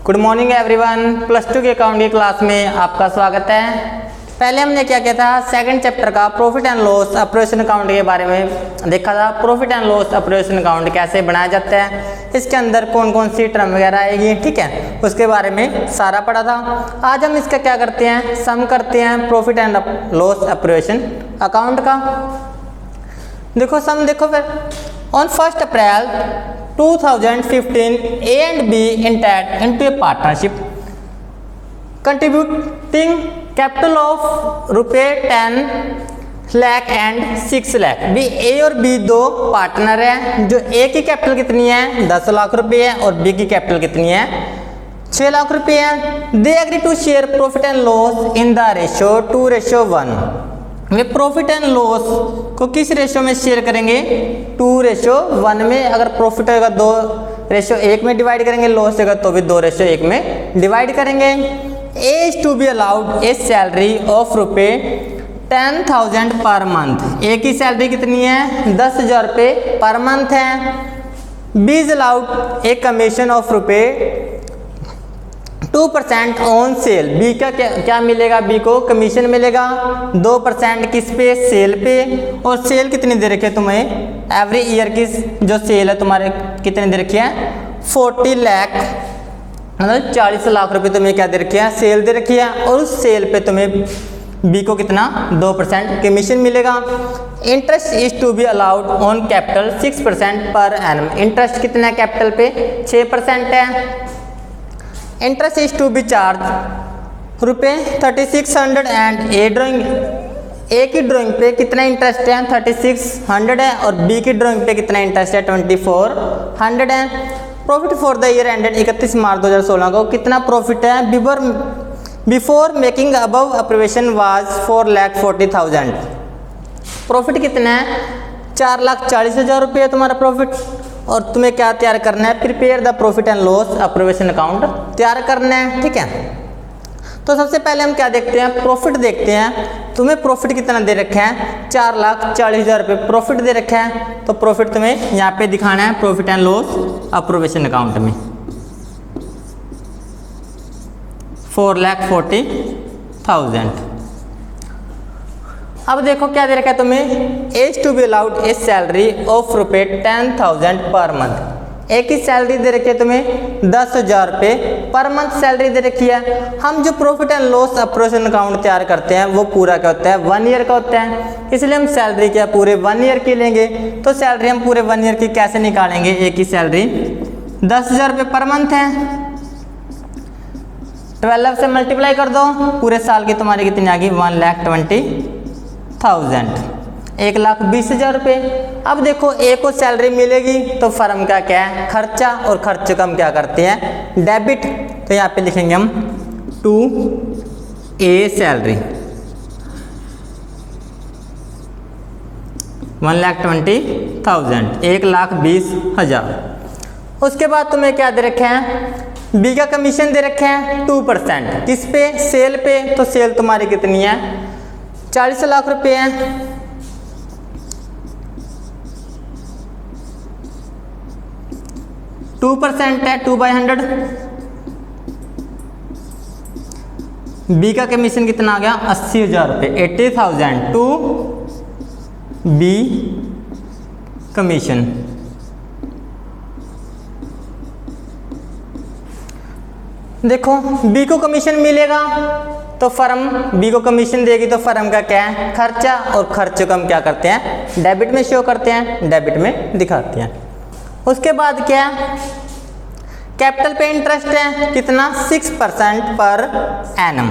Good morning everyone. Plus two के account की class में आपका स्वागत है। पहले हमने क्या किया था, सेकंड चैप्टर का profit and loss operation account के बारे में देखा था। Profit and loss operation account कैसे बनाया जाता है, इसके अंदर कौन कौन सी टर्म वगैरह आएगी, ठीक है, उसके बारे में सारा पढ़ा था। आज हम इसका क्या करते हैं, सम करते हैं profit and loss operation account का। देखो सम देखो फिर। On 1 April 2015 A and B entered into a partnership contributing capital of ₹10 lakh and 6 lakh। भी A और B दो पार्टनर हैं, जो A की कैपिटल कितनी है 10 लाख रुपए है और B की कैपिटल कितनी है 6 लाख रुपए है। They agree to share profit and loss in the ratio 2:1। वे प्रॉफिट एंड लॉस को किस रेशियो में शेयर करेंगे 2:1 में। अगर प्रॉफिट होगा 2:1 में डिवाइड करेंगे, लॉस होगा तो भी 2:1 में डिवाइड करेंगे। A is to be allowed a salary of ₹10,000 per month. ए की सैलरी कितनी है 10,000 रुपये पर मंथ है। B is allowed a commission of ₹2% on sale. B का क्या मिलेगा, बी को कमीशन मिलेगा 2% किस पे, सेल पे। और सेल कितनी दे रखी है तुम्हें, एवरी ईयर की जो सेल है तुम्हारे कितनी दे रखी है 40 लाख, मतलब 40 लाख रुपए तुम्हें क्या दे रखी है, सेल दे रखी है। और उस सेल पे तुम्हें बी को कितना 2% कमीशन मिलेगा। Interest is to be allowed on capital 6% per annum. Interest कितना है कैपिटल पे 6% है। Interest is to be charge ₹3600 and A drawing. A की ड्राइंग पे कितना इंटरेस्ट है 3600 है और बी की ड्राइंग पे कितना इंटरेस्ट है 2400 है। Profit for the year ended 31 मार्च 2016 को कितना प्रॉफिट है before making above operation was 4,40,000। Profit कितना है 4,40,000 रुपये है तुम्हारा प्रॉफिट। और तुम्हें क्या तैयार करना है, prepare the profit and loss operation account तैयार करना है, ठीक है। तो सबसे पहले हम क्या देखते हैं, प्रॉफिट देखते हैं। तुम्हें प्रॉफिट कितना दे रखा है 4,40,000 रुपये प्रॉफिट दे रखा है। तो प्रॉफिट तुम्हें यहाँ पे दिखाना है profit and loss operation account में 4,40,000। अब देखो क्या दे रखा है तुम्हें, as to be allowed a salary of ₹10,000 per month. एक ही सैलरी दे रखी है तुम्हें 10,000 रुपये पर मंथ सैलरी दे रखी है। हम जो profit and loss operation account तैयार करते हैं वो पूरा क्या होता है 1 ईयर का होता है, इसलिए हम सैलरी क्या पूरे 1 ईयर की लेंगे। तो सैलरी हम पूरे 1 ईयर की कैसे निकालेंगे, एक ही सैलरी 10,000 रुपये पर मंथ है, 12 से मल्टीप्लाई कर दो, पूरे साल की तुम्हारी कितनी आ गई 1,20,000, 1,20,000 रुपये। अब देखो ए को सैलरी मिलेगी तो फर्म का क्या है खर्चा, और खर्चे का हम क्या करते हैं डेबिट। तो यहाँ पे लिखेंगे हम टू ए सैलरी 1,20,000, 1,20,000। उसके बाद तुम्हें क्या दे रखे हैं, बी का कमीशन दे रखे हैं 2%, किस पे, सेल पे। तो सेल तुम्हारी कितनी है 40 लाख रुपए है। 2% है 2/100। बी का कमीशन कितना आ गया 80,000 रुपये, 80,000 टू बी कमीशन। देखो बी को कमीशन मिलेगा तो फर्म बी को कमीशन देगी, तो फर्म का क्या है खर्चा, और खर्चे को हम क्या करते हैं डेबिट में शो करते हैं, डेबिट में दिखाते हैं। उसके बाद क्या है, कैपिटल पे इंटरेस्ट है कितना 6% पर एनम,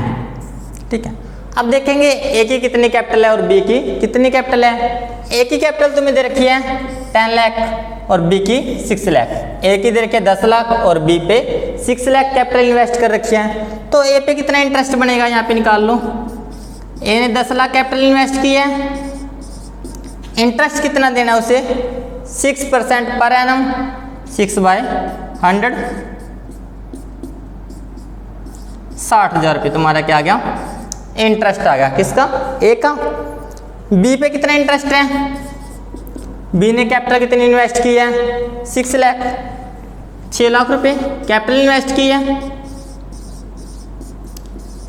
ठीक है। अब देखेंगे ए की कितनी कैपिटल है और बी की कितनी कैपिटल है। ए की कैपिटल तुम्हें दे रखी है 10 लाख और बी की 6 लाख। ए की दे रखी है 10 लाख और बी पे 6 लाख कैपिटल इन्वेस्ट कर रखी है। तो ए पे कितना इंटरेस्ट बनेगा यहाँ पे निकाल लो। ए ने 10 लाख कैपिटल इन्वेस्ट किया है, इंटरेस्ट कितना देना है उसे 6% पर एनम, 6/100, 60,000 रुपये तुम्हारा क्या आ गया इंटरेस्ट आ गया, किसका ए का। बी पे कितना इंटरेस्ट है, बी ने कैपिटल कितनी इन्वेस्ट की है 6 लाख, 6 लाख रुपए कैपिटल इन्वेस्ट की है।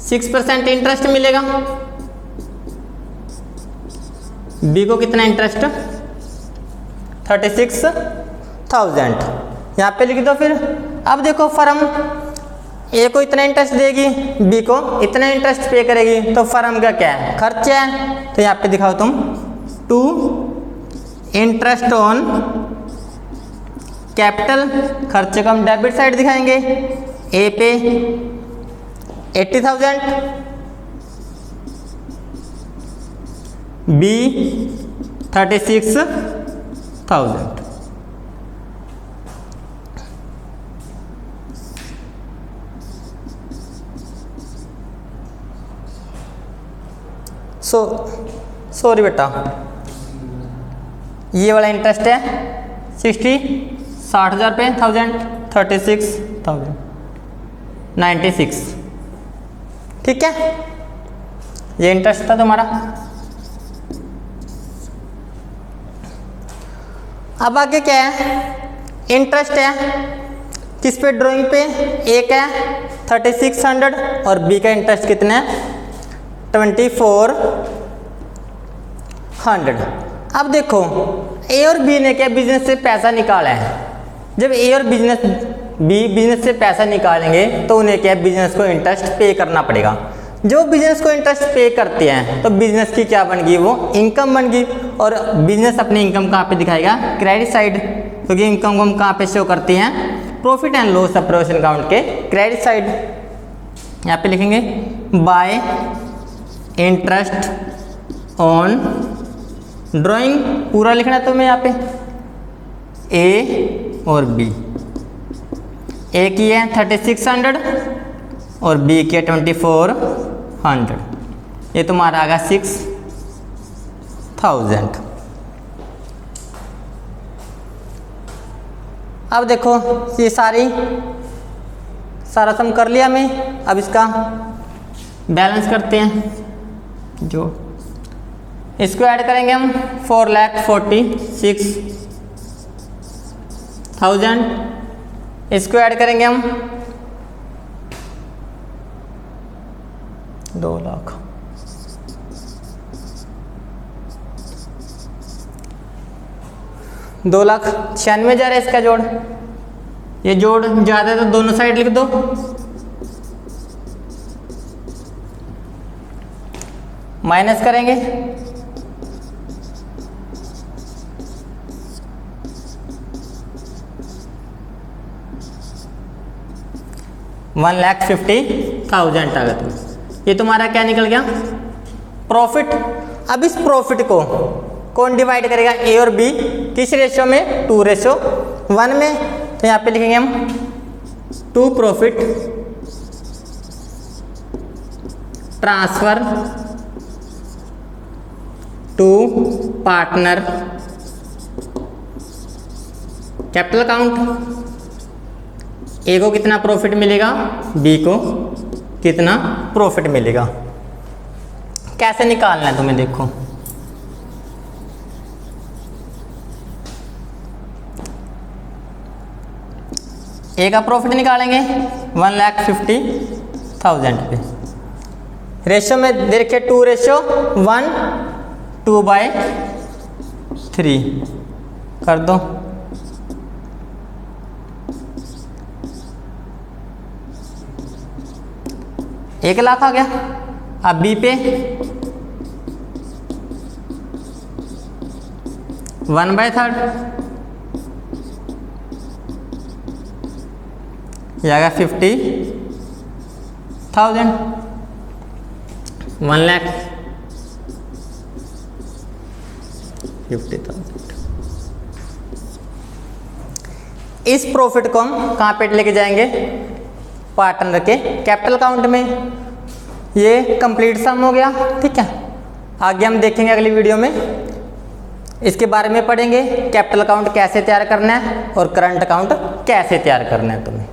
6% इंटरेस्ट मिलेगा। बी को कितना इंटरेस्ट 36,000 यहाँ पे लिख दो। फिर अब देखो फर्म ए को इतना इंटरेस्ट देगी, बी को इतना इंटरेस्ट पे करेगी, तो फर्म का क्या है खर्च है। तो यहाँ पे दिखाओ तुम, टू इंटरेस्ट ऑन कैपिटल, खर्च को हम डेबिट साइड दिखाएंगे। ए पे 80,000, बी 36,000। सॉरी बेटा, ये वाला इंटरेस्ट है 60,000 पे 1000, 36,000, 96। ठीक है, ये इंटरेस्ट था तुम्हारा। अब आगे क्या है, इंटरेस्ट है किस पे, ड्राइंग पे। ए का 3600 और बी का इंटरेस्ट कितना है 2400। अब देखो ए और बी ने क्या बिजनेस से पैसा निकाला है। जब ए और बी बिजनेस से पैसा निकालेंगे तो उन्हें क्या बिजनेस को इंटरेस्ट पे करना पड़ेगा। जो बिजनेस को इंटरेस्ट पे करते हैं तो बिजनेस की क्या बन गई, वो इनकम बन गई। और बिजनेस अपनी इनकम कहाँ पे दिखाएगा, क्रेडिट साइड, क्योंकि इनकम को हम कहाँ पे शो करते हैं, profit and loss operation account के क्रेडिट साइड। यहाँ पे लिखेंगे बाय इंटरेस्ट ऑन ड्राइंग, पूरा लिखना है तुम्हें यहाँ पे। ए और बी, ए की है 3600 और बी की है 2400, ये तुम्हारा आ गया 6000। अब देखो ये सारा सम कर लिया मैं। अब इसका बैलेंस करते हैं, जो इसको ऐड करेंगे हम 4,46,000, इसको ऐड करेंगे हम 2 लाख। $2,96,000 है इसका जोड़। ये जोड़ ज़्यादा है तो दोनों साइड लिख दो। माइनस करेंगे $1,50,000 लागत में। ये तुम्हारा क्या निकल गया, प्रॉफिट। अब इस प्रॉफिट को कौन डिवाइड करेगा, ए और बी, किस रेशो में, 2:1 में। तो यहाँ पे लिखेंगे हम 2 profit transfer to partner capital account. A को कितना प्रॉफिट मिलेगा, बी को कितना प्रॉफिट मिलेगा। कैसे निकालना है तुम्हें, देखो ए का प्रॉफिट निकालेंगे 1,50,000 पे। रेशो में देखिए 2:1, 2/3 कर दो। $1 लाख आ गया। अब बी पे 1/3 ये आ गया 50,000, 1,50,000। इस प्रॉफिट को हम कहाँ पे लेके जाएंगे, पार्टनर के कैपिटल अकाउंट में। ये कंप्लीट सम हो गया। ठीक है, आगे हम देखेंगे अगली वीडियो में, इसके बारे में पढ़ेंगे कैपिटल अकाउंट कैसे तैयार करना है और करंट अकाउंट कैसे तैयार करना है तुम्हें।